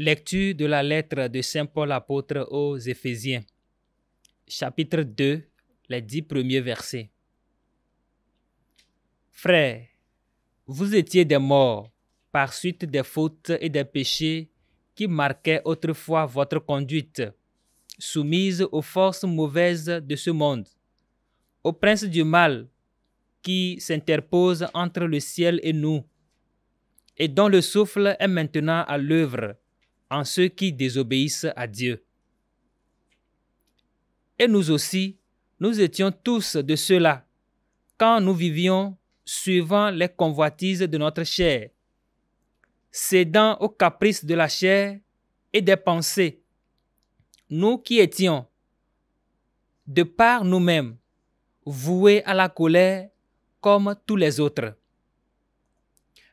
Lecture de la lettre de Saint Paul apôtre aux Éphésiens, chapitre 2, les 10 premiers versets. Frères, vous étiez des morts par suite des fautes et des péchés qui marquaient autrefois votre conduite, soumise aux forces mauvaises de ce monde, au prince du mal qui s'interpose entre le ciel et nous, et dont le souffle est maintenant à l'œuvre en ceux qui désobéissent à Dieu. Et nous aussi, nous étions tous de ceux-là, quand nous vivions suivant les convoitises de notre chair, cédant aux caprices de la chair et des pensées, nous qui étions, de par nous-mêmes, voués à la colère comme tous les autres.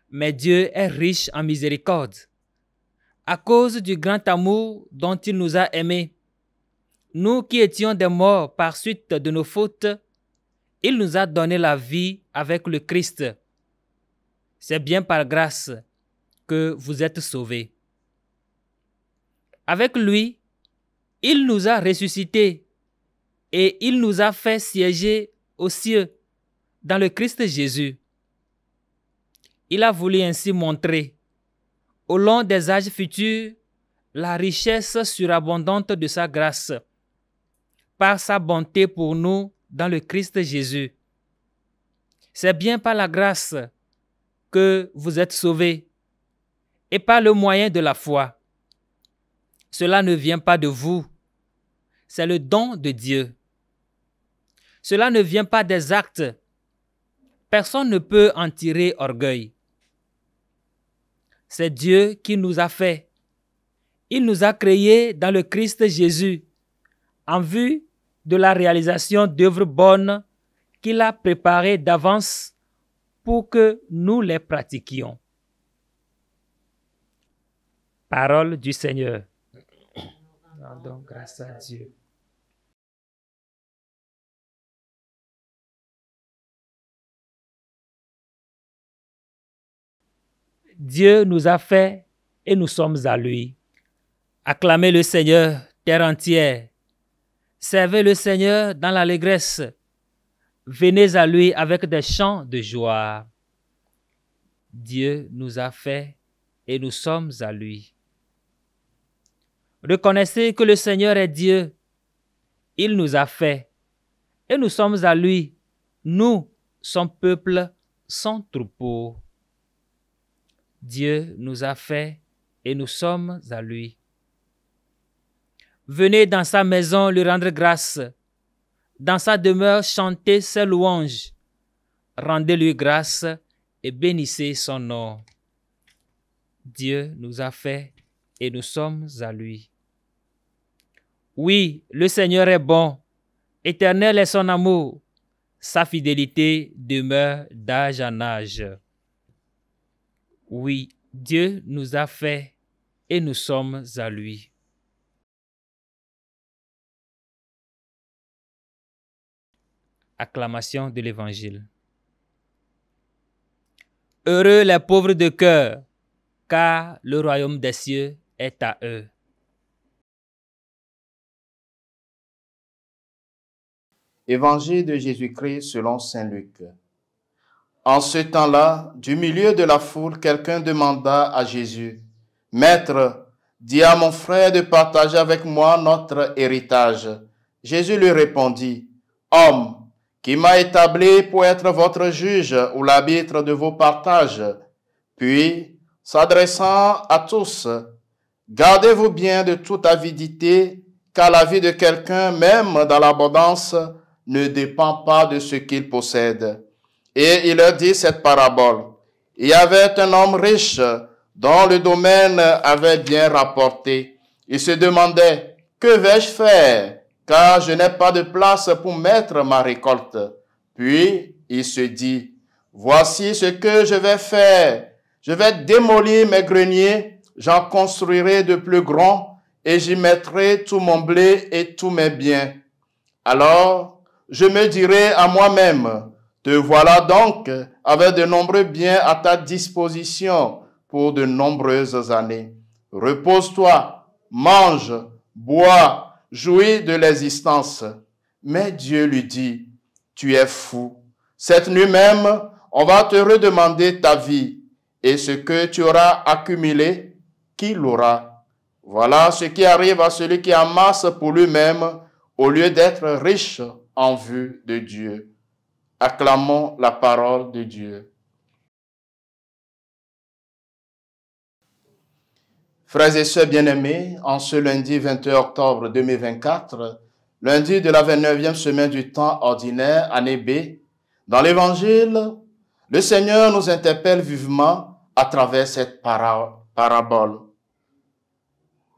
Mais Dieu est riche en miséricorde. À cause du grand amour dont il nous a aimés, nous qui étions des morts par suite de nos fautes, il nous a donné la vie avec le Christ. C'est bien par grâce que vous êtes sauvés. Avec lui, il nous a ressuscités et il nous a fait siéger aux cieux dans le Christ Jésus. Il a voulu ainsi montrer, au long des âges futurs, la richesse surabondante de sa grâce, par sa bonté pour nous dans le Christ Jésus. C'est bien par la grâce que vous êtes sauvés et par le moyen de la foi. Cela ne vient pas de vous, c'est le don de Dieu. Cela ne vient pas des actes. Personne ne peut en tirer orgueil. C'est Dieu qui nous a fait. Il nous a créés dans le Christ Jésus en vue de la réalisation d'œuvres bonnes qu'il a préparées d'avance pour que nous les pratiquions. Parole du Seigneur. Rendons grâce à Dieu. Dieu nous a fait et nous sommes à lui. Acclamez le Seigneur, terre entière. Servez le Seigneur dans l'allégresse. Venez à lui avec des chants de joie. Dieu nous a fait et nous sommes à lui. Reconnaissez que le Seigneur est Dieu. Il nous a fait et nous sommes à lui. Nous, son peuple, son troupeau. Dieu nous a fait et nous sommes à lui. Venez dans sa maison lui rendre grâce. Dans sa demeure chantez ses louanges. Rendez-lui grâce et bénissez son nom. Dieu nous a fait et nous sommes à lui. Oui, le Seigneur est bon. Éternel est son amour. Sa fidélité demeure d'âge en âge. Oui, Dieu nous a fait et nous sommes à lui. Acclamation de l'Évangile. Heureux les pauvres de cœur, car le royaume des cieux est à eux. Évangile de Jésus-Christ selon saint Luc. En ce temps-là, du milieu de la foule, quelqu'un demanda à Jésus, « Maître, dis à mon frère de partager avec moi notre héritage. » Jésus lui répondit, « Homme, qui m'a établi pour être votre juge ou l'arbitre de vos partages. » Puis, s'adressant à tous, « Gardez-vous bien de toute avidité, car la vie de quelqu'un, même dans l'abondance, ne dépend pas de ce qu'il possède. » Et il leur dit cette parabole. Il y avait un homme riche dont le domaine avait bien rapporté. Il se demandait, « Que vais-je faire, car je n'ai pas de place pour mettre ma récolte. » Puis il se dit, « Voici ce que je vais faire. Je vais démolir mes greniers, j'en construirai de plus grands, et j'y mettrai tout mon blé et tous mes biens. Alors je me dirai à moi-même, te voilà donc avec de nombreux biens à ta disposition pour de nombreuses années. repose-toi, mange, bois, jouis de l'existence. Mais Dieu lui dit, tu es fou. Cette nuit même, on va te redemander ta vie, et ce que tu auras accumulé, qui l'aura? Voilà ce qui arrive à celui qui amasse pour lui-même, au lieu d'être riche en vue de Dieu. Acclamons la parole de Dieu. Frères et sœurs bien-aimés, en ce lundi 21 octobre 2024, lundi de la 29e semaine du temps ordinaire, année B, dans l'Évangile, le Seigneur nous interpelle vivement à travers cette parabole.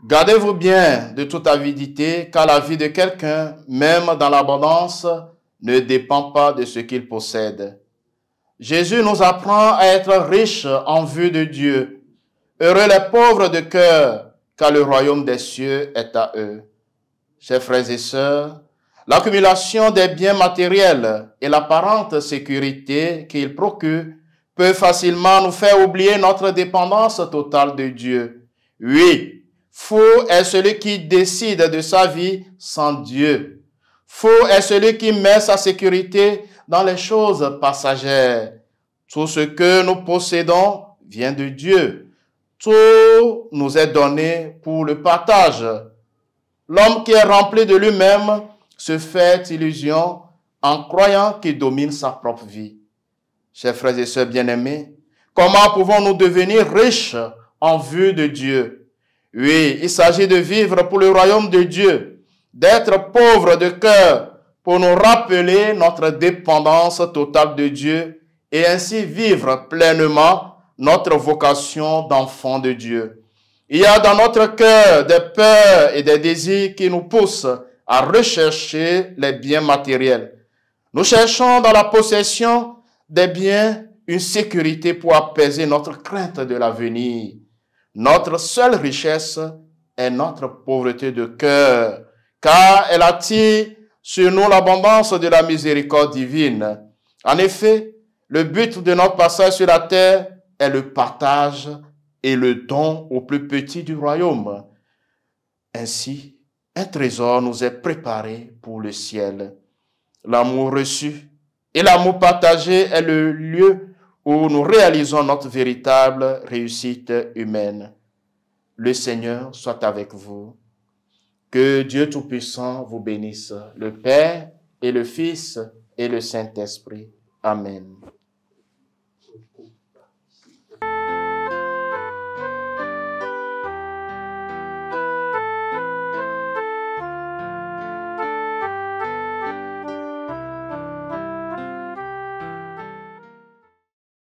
Gardez-vous bien de toute avidité, car la vie de quelqu'un, même dans l'abondance, ne dépend pas de ce qu'il possède. Jésus nous apprend à être riches en vue de Dieu. Heureux les pauvres de cœur, car le royaume des cieux est à eux. Chers frères et sœurs, l'accumulation des biens matériels et l'apparente sécurité qu'ils procurent peut facilement nous faire oublier notre dépendance totale de Dieu. Oui, fou est celui qui décide de sa vie sans Dieu. Fou est celui qui met sa sécurité dans les choses passagères. Tout ce que nous possédons vient de Dieu. Tout nous est donné pour le partage. L'homme qui est rempli de lui-même se fait illusion en croyant qu'il domine sa propre vie. Chers frères et sœurs bien-aimés, comment pouvons-nous devenir riches en vue de Dieu? Oui, il s'agit de vivre pour le royaume de Dieu, d'être pauvres de cœur pour nous rappeler notre dépendance totale de Dieu et ainsi vivre pleinement notre vocation d'enfant de Dieu. Il y a dans notre cœur des peurs et des désirs qui nous poussent à rechercher les biens matériels. Nous cherchons dans la possession des biens une sécurité pour apaiser notre crainte de l'avenir. Notre seule richesse est notre pauvreté de cœur, car elle attire sur nous l'abondance de la miséricorde divine. En effet, le but de notre passage sur la terre est le partage et le don au plus petit du royaume. Ainsi, un trésor nous est préparé pour le ciel. L'amour reçu et l'amour partagé est le lieu où nous réalisons notre véritable réussite humaine. Le Seigneur soit avec vous. Que Dieu Tout-Puissant vous bénisse, le Père et le Fils et le Saint-Esprit. Amen.